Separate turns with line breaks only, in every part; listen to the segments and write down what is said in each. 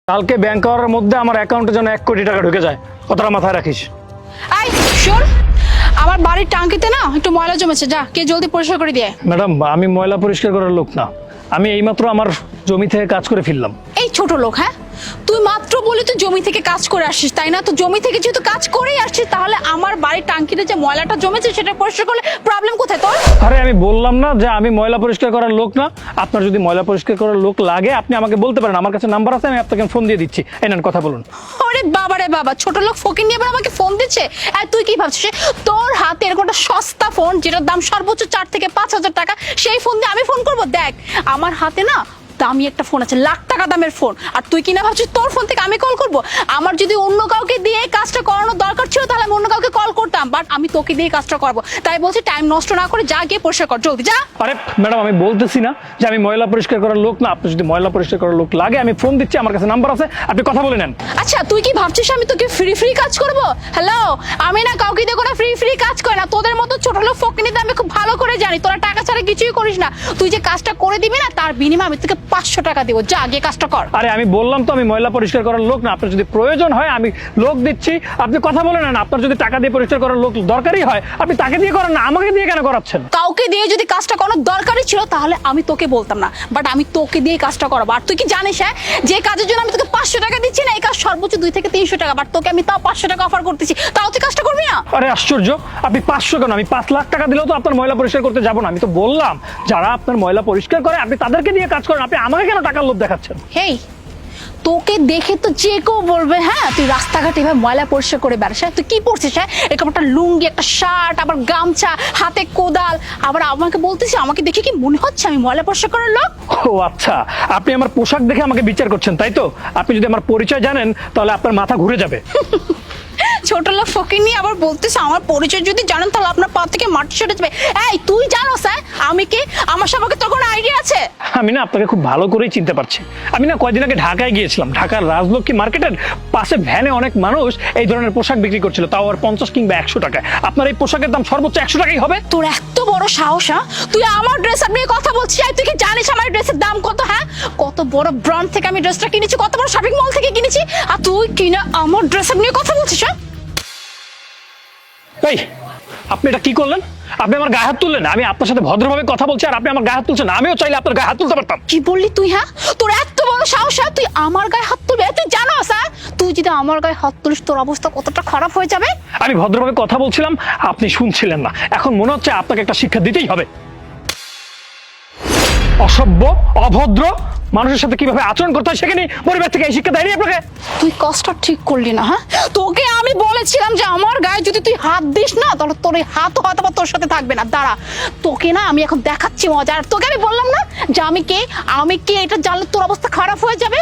কালকে ব্যাংক আওয়ারের মধ্যে আমার অ্যাকাউন্টে যেন 1 কোটি টাকা ঢুকে যায়, কথাটা মাথায় রাখিস।
এই শোন, আমার বাড়ির টাঙ্কিতে না একটু ময়লা জমেছে, যা কে জলদি পরিষ্কার করে দিয়ে।
ম্যাডাম, আমি ময়লা পরিষ্কার করার লোক না, আমি এইমাত্র আমার জমি থেকে কাজ করে ফিরলাম।
এই ছোট লোক, হ্যাঁ তুই মাত্র বলি তুই জমি থেকে কাজ করে আসছিস, তাই না? তো জমি থেকে যেহেতু কাজ করেই আসছিস, তাহলে আমার বাড়ির টাঙ্কিতে যে ময়লাটা জমেছে সেটা পরিষ্কার করলে প্রবলেম কোথায় তোর?
আরে আমি বললাম না যে আমি ময়লা পরিষ্কার করার লোক না। আপনার যদি ময়লা পরিষ্কার করার লোক লাগে আপনি আমাকে বলতে পারেন, আমার কাছে নাম্বার আছে, আমি আপনাকে ফোন দিয়ে দিচ্ছি। এই নেন, কথা বলুন।
আরে বাবা রে বাবা, ছোট লোক ফকির নিয়ে এবার আমাকে ফোন দিচ্ছে। আর তুই কি ভাবছিস তোর হাতে এরকম একটা সস্তা ফোন যেটার দাম সর্বোচ্চ 4 থেকে 5 হাজার টাকা, সেই ফোন দিয়ে আমি ফোন করব? দেখ আমার হাতে না দামি একটা ফোন আছে, লাখ টাকা দামের ফোন, আর তুই কিনা ভাবছিস তোর ফোন থেকে আমি কল করব? আমার যদি অন্য কাউকে দিয়ে কাজটা করানোর দরকার ছিল তাহলে আমি অন্য কাউকে কল করতাম, বাট আমি তোকে দিয়ে কাজটা করবো। তাই বলছি টাইম নষ্ট না করে যা গিয়ে পরিষ্কার কর, জলদি যা।
আরে ম্যাডাম, আমি বলতেছি না যে আমি ময়লা পরিষ্কার করার লোক না। আপনি যদি ময়লা পরিষ্কার করার লোক লাগে আমি ফোন দিচ্ছি, আমার কাছে নাম্বার আছে, আপনি কথা বলে নেন।
আচ্ছা তুই কি ভাবছিস আমি তোকে ফ্রি ফ্রি কাজ করব? হ্যালো, আমি না কাউকে দিয়ে কোনো ফ্রি ফ্রি কাজ করে না। তোদের মতো ছোট লোক ফকিনিতে আমি খুব ভালো করে জানি তোরা টাকা ছাড়া কিছুই করিস না। তুই যে কাজটা করে দিবি না তার বিনিময়ে আমি তোকে 500 টাকা দেবো, যা গিয়ে কাজটা কর।
আরে আমি বললাম তো আমি ময়লা পরিষ্কার করার লোক না। আপনার যদি প্রয়োজন হয় আমি লোক দিচ্ছি, আপনি কথা বলে নেন। আপনার যদি টাকা দিয়ে পরিষ্কার করার লোক দরকারই হয় আপনি তাকে দিয়ে করেন না, আমাকে দিয়ে কেন করাচ্ছেন?
কাউকে দিয়ে যদি কাজটা করানোর দরকারই ছিল তাহলে আমি তোকে বলতাম না, বাট আমি তোকে দিয়ে কাজটা করাবো। আর তুই কি জানিস হ্যাঁ, যে কাজের জন্য আমি তোকে 500 টাকা দিচ্ছি না, এই কাজ সর্বোচ্চ 2 থেকে 300 টাকা, বাট তোকে আমি তাও 500 টাকা অফার করতেছি, তাও তুই কাজটা করবি না?
আরে আশ্চর্য, আপনি 500 কেন, আমি 5 লাখ টাকা দিলেও তো আপনার ময়লা পরিষ্কার করতে যাবো না। আমি তো বললাম যারা আপনার ময়লা পরিষ্কার করে আপনি তাদেরকে দিয়ে কাজ করেন, আপনি আমাকে কেন টাকার লোভ দেখাচ্ছেন?
হেই, তোকে দেখে তো যে কেউ বলবে হ্যাঁ তুই রাস্তাঘাটে এভাবে ময়লা পরিষ্কার করে বেড়াস। হ্যাঁ তুই কি পরছিস? হ্যাঁ এরকম একটা লুঙ্গি, একটা শার্ট, আবার গামছা, হাতে কোদাল, আবার আমাকে বলতেছি আমাকে দেখে কি মনে হচ্ছে আমি ময়লা পরিষ্কার করার লোক?
ও আচ্ছা, আপনি আমার পোশাক দেখে আমাকে বিচার করছেন তাই তো? আপনি যদি আমার পরিচয় জানেন তাহলে আপনার মাথা ঘুরে যাবে।
ছোট লোক ফকির নিয়ে আবার বলতেছে আমার পরিচয় যদি জানেন তাহলে আপনার পা থেকে মাটি সরে যাবে। এই তুই জানো স্যার আমি কি? আমার সম্পর্কে তোর কোনো আইডিয়া আছে?
আমি না আপনাকে খুব ভালো করেই চিনতে পারছি। আমি না কয়েকদিন আগে ঢাকায় গিয়েছিলাম। ঢাকার রাজলক্ষ্মী মার্কেটের পাশে ভ্যানে অনেক মানুষ এই ধরনের পোশাক বিক্রি করছিল, তাও আর 50 কিংবা 100 টাকায়। আপনার এই পোশাকের দাম সর্বোচ্চ 100 টাকাই হবে?
তোর এত বড় সাহস হ্যাঁ, তুই আমার ড্রেস নিয়ে কথা বলছিস? তুই কি জানিস আমার ড্রেসের দাম কত? হ্যাঁ কত বড় ব্র্যান্ড থেকে আমি ড্রেসটা কিনেছি, কত বড় শপিং মল থেকে কিনেছি, আর তুই কিনা আমার ড্রেস নিয়ে কথা বলছিস? হ্যাঁ
এই আপনি এটা কি করলেন? আপনি আমার গায়ে হাত তুললেন। আমি আপনার সাথে ভদ্রভাবে কথা বলছি আর আপনি আমার গায়ে হাত তুলছেন। আমিও চাইলে আপনার গায়ে হাত তুলতে পারতাম।
কি বললি তুই? হ্যাঁ তোর এত বড় সাহস হ্যাঁ, তুই আমার গায়ে হাত তুলবি? তুই জানো স্যার তুই যদি আমার গায়ে হাত তুলিস তোর অবস্থা কতটা খারাপ হয়ে যাবে?
আমি ভদ্রভাবে কথা বলছিলাম, আপনি শুনছিলেন না। এখন মনে হচ্ছে আপনাকে একটা শিক্ষা দিতেই হবে। অসভ্য, অভদ্র, মানুষের সাথে কিভাবে আচরণ করতে হয় সেখানে পরিবার থেকে এই শিক্ষা দেয়নি আপনাকে?
তুই কাজটা ঠিক করলি না। হ্যাঁ তোকে আমি বলেছিলাম যে আমার গায়ে যদি তুই হাত দিস না তাহলে তোর এই হাত হয়তো বা তোর সাথে থাকবে না। দাঁড়া, তোকে না আমি এখন দেখাচ্ছি মজা। আর তোকে আমি বললাম না যে আমি কে এটা জানলে তোর অবস্থা খারাপ হয়ে যাবে।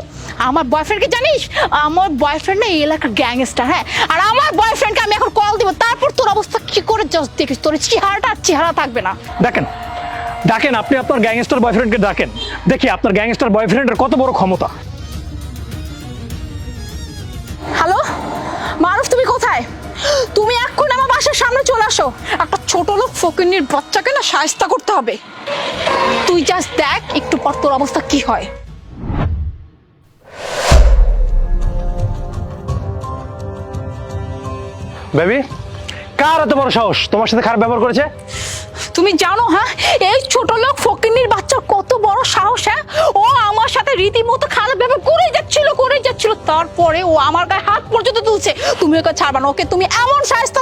আমার বয়ফ্রেন্ডকে জানিস? আমার বয়ফ্রেন্ড না এই এলাকার গ্যাংস্টার। হ্যাঁ আর আমার বয়ফ্রেন্ডকে আমি এখন কল দিব, তারপর তোর অবস্থা কি করে জাস্ট দেখিস, তোর চেহারাটা আর চেহারা থাকবে না।
ডাকেন, আপনি আপনার গ্যাংস্টার বয়ফ্রেন্ডকে ডাকেন, দেখি আপনার গ্যাংস্টার বয়ফ্রেন্ডের কত বড় ক্ষমতা।
হ্যালো মারুফ, তুমি কোথায়? তুমি এখন আমার বাসার সামনে চলে আসো। একটা ছোট লোক ফকিন্নির বাচ্চাকে না শায়েস্তা করতে হবে। তুই জাস্ট দেখ একটু পর তোর অবস্থা কি হয়।
বেবি, কার এত বড় সাহস তোমার সাথে খারাপ ব্যবহার করেছে?
তুমি জানো হ্যাঁ এই ছোট লোক ফকিন্নির বাচ্চার কত বড় সাহস? হ্যাঁ ও আমার সাথে রীতিমতো খারাপ ব্যবহার করেই যাচ্ছিল, তারপরে ও আমার গায়ে হাত পর্যন্ত তুলছে। তুমি ওকে ছাড়বা না, ওকে তুমি এমন শায়েস্তা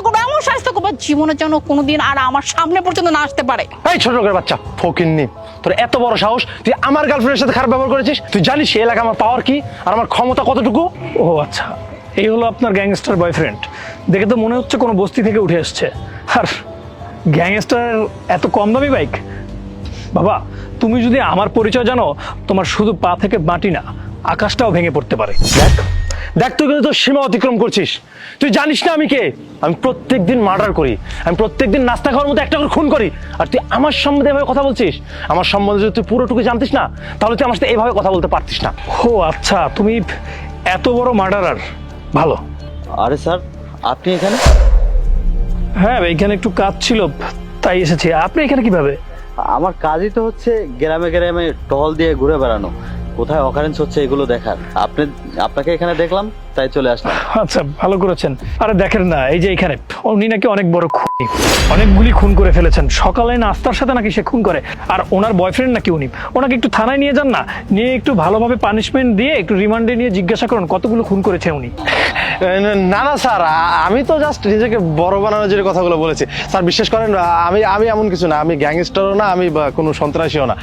করবে জীবনের জন্য কোনোদিন আর আমার সামনে পর্যন্ত না আসতে পারে।
এই ছোট লোকের বাচ্চা ফকিন্নি, তোর এত বড় সাহস, তুই আমার গার্লফ্রেন্ডের সাথে খারাপ ব্যবহার করেছিস? তুই জানিস এই এলাকা আমার পাওয়ার কি আর আমার ক্ষমতা কতটুকু? ও আচ্ছা, এই হলো আপনার গ্যাংস্টার বয়ফ্রেন্ড। দেখে তো মনে হচ্ছে কোনো বস্তি থেকে উঠে এসছে। আর গ্যাংস্টার এত কম দামি বাইক? বাবা, তুমি যদি আমার পরিচয় জানো তোমার শুধু পা থেকে মাটি না আকাশটাও ভেঙে পড়তে পারে। দেখ তুই কিন্তু তোর সীমা অতিক্রম করছিস। তুই জানিস না আমি কে? আমি প্রত্যেকদিন মার্ডার করি, আমি প্রত্যেকদিন নাস্তা খাওয়ার মতো একটা করে খুন করি, আর তুই আমার সম্বন্ধে এভাবে কথা বলছিস? আমার সম্বন্ধে যদি তুই পুরোটুকু জানতিস না তাহলে তুই আমার সাথে এইভাবে কথা বলতে পারতিস না। ও আচ্ছা, তুমি এত বড় মার্ডারার, ভালো।
আরে স্যার, আপনি এখানে?
হ্যাঁ, এইখানে একটু কাজ ছিল তাই এসেছি। আপনি এখানে কিভাবে?
আমার কাজই তো হচ্ছে গ্রামে গ্রামে টহল দিয়ে ঘুরে বেড়ানো। কোথায় অকারেন্স হচ্ছে এগুলো দেখার। আপনাকে এখানে দেখলাম তাই চলে আসলাম।
আচ্ছা, ভালো করেছেন। আরে দেখেন না, এই যে এখানে উনি নাকি অনেক বড় খুনি, অনেকগুলি খুন করে ফেলেছেন। সকালে নাস্তার সাথে নাকি সে খুন করে, আর ওনার বয়ফ্রেন্ড নাকি উনি। ওনাকে একটু থানায় নিয়ে যান না, নিয়ে একটু ভালোভাবে পানিশমেন্ট দিয়ে একটু রিমান্ডে নিয়ে জিজ্ঞাসা করুন কতগুলো খুন করেছে উনি।
না না স্যার, আমি তো জাস্ট নিজেকে বড় বানানোর যে কথাগুলো বলেছি স্যার, বিশ্বাস করেন আমি এমন কিছু না, আমি গ্যাংস্টারও না, আমি কোনো সন্ত্রাসীও না।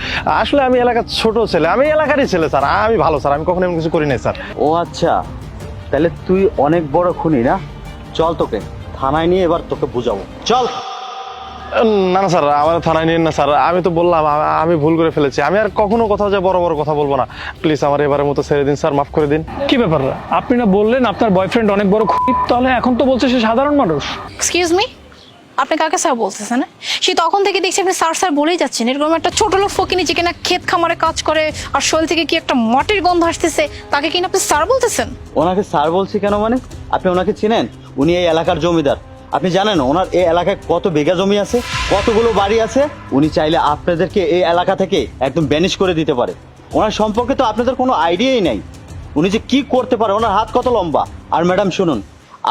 আসলে আমি এলাকার ছোট ছেলে, আমি এলাকারই ছেলে স্যার। আমি ভালো স্যার, আমি কখনো এমন কিছু করি নাই স্যার।
ও আচ্ছা, তাহলে তুই অনেক বড় খুনি না? চল তোকে থানায় নিয়ে এবার তোকে বুঝাবো, চল।
না না স্যার, আমার থানায় নিন না স্যার। আমি তো বললাম আমি ভুল করে ফেলেছি, আমি আর কখনো কোথাও যে বড় বড় কথা বলবো না। প্লিজ আমার এবারের মতো ছেড়ে দিন স্যার, মাফ করে দিন।
কি ব্যাপার, আপনি না বললেন আপনার বয়ফ্রেন্ড অনেক বড় খুনি, তাহলে এখন তো বলছে সে সাধারণ মানুষ।
এক্সকিউজ মি, আপনি কাকে স্যার বলতেছেন? সে তখন থেকে দেখছি আপনি স্যার স্যার বলেই যাচ্ছেন। এরকম একটা ছোট লোক ফকিনি যে কিনা ক্ষেত খামারে কাজ করে আর শরীর থেকে কি একটা মাটির গন্ধ আসতেছে, তাকে কিনা আপনি স্যার বলতেছেন?
ওনাকে স্যার বলছি কেন মানে? আপনি ওনাকে চিনেন? উনি এই এলাকার জমিদার। আপনি জানেন ওনার এই এলাকায় কত বিঘা জমি আছে, কতগুলো বাড়ি আছে? উনি চাইলে আপনাদেরকে এই এলাকা থেকে একদম ব্যানিশ করে দিতে পারে। ওনার সম্পর্কে তো আপনাদের কোনো আইডিয়াই নাই, উনি যে কি করতে পারে, ওনার হাত কত লম্বা। আর ম্যাডাম শুনুন,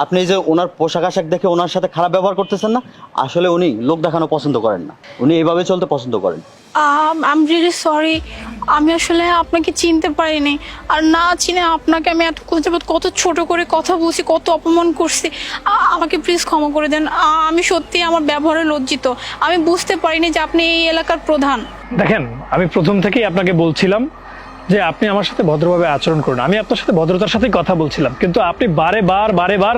আপনি যে ওনার পোশাক আশাক দেখে ওনার সাথে খারাপ ব্যবহার করতেছেন না, আসলে উনি লোক দেখানো পছন্দ করেন না, উনি এইভাবে চলতে পছন্দ করেন।
আই এম রিয়েলি সরি, আমি আসলে আপনাকে চিনতে পারিনি। আর না চিনে আপনাকে আমি এতক্ষণ যাবত কত ছোট করে কথা বলছি, কত অপমান করছি। আমাকে প্লিজ ক্ষমা করে দেন। আমি সত্যি আমার ব্যবহারে লজ্জিত। আমি বুঝতে পারিনি যে আপনি এই এলাকার প্রধান।
দেখেন, আমি প্রথম থেকেই আপনাকে বলছিলাম যে আপনি আমার সাথে ভদ্রভাবে আচরণ করুন। আমি আপনার সাথে ভদ্রতার সাথেই কথা বলছিলাম, কিন্তু আপনি বারে বার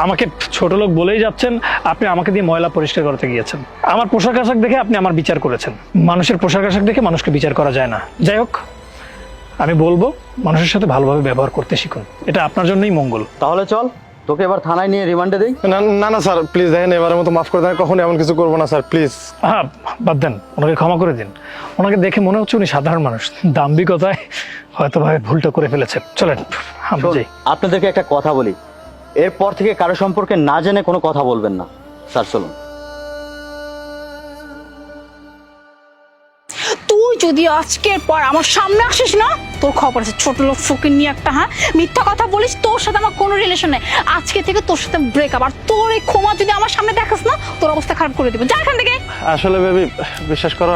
আমাকে ছোট লোক বলেই যাচ্ছেন। আপনি আমাকে দিয়ে ময়লা পরিষ্কার করতে গিয়েছেন। আমার পোশাক আশাক দেখে আপনি আমার বিচার করেছেন। মানুষের পোশাক আশাক দেখে মানুষকে বিচার করা যায় না। যাই হোক, আমি বলবো মানুষের সাথে ভালোভাবে ব্যবহার করতে শিখুন, এটা আপনার জন্যই মঙ্গল।
তাহলে চল তোকে এবার থানায় নিয়ে রিমান্ডে দেই।
না না না স্যার, প্লিজ দেখেন এবারের মতো মাফ করে দেন, কখনো এমন কিছু করবো না স্যার, প্লিজ।
হ্যাঁ, বাদ দেন, ওনাকে ক্ষমা করে দিন। ওনাকে দেখে মনে হচ্ছে উনি সাধারণ মানুষ, দাম্ভিকতায় হয়তো ভাবে ভুলটা করে ফেলেছেন। চলেন আমরা যাই।
আপনাদেরকে একটা কথা বলি, এরপর থেকে কারো সম্পর্কে না জেনে কোনো কথা বলবেন না। স্যার চলুন।
তুই যদি আজকের পর আমার সামনে আসিস না, তোর খবর আছে। ছোট লোক ফকির নিয়ে একটা, হ্যাঁ মিথ্যা কথা বলিস। তোর সাথে আমার কোনো রিলেশন নেই। আজকে থেকে তোর সাথে ব্রেকআপ। আর তোর এই ক্ষমা যদি আমার সামনে দেখাস না, তোর অবস্থা খারাপ করে দেবো। যা এখান থেকে।
আসলে বেবি বিশ্বাস করো,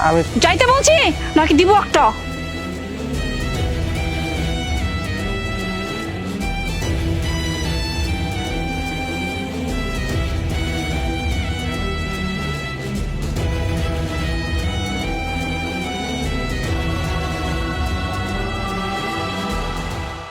আমি
যাইতে বলছি নাকি দিব একটা?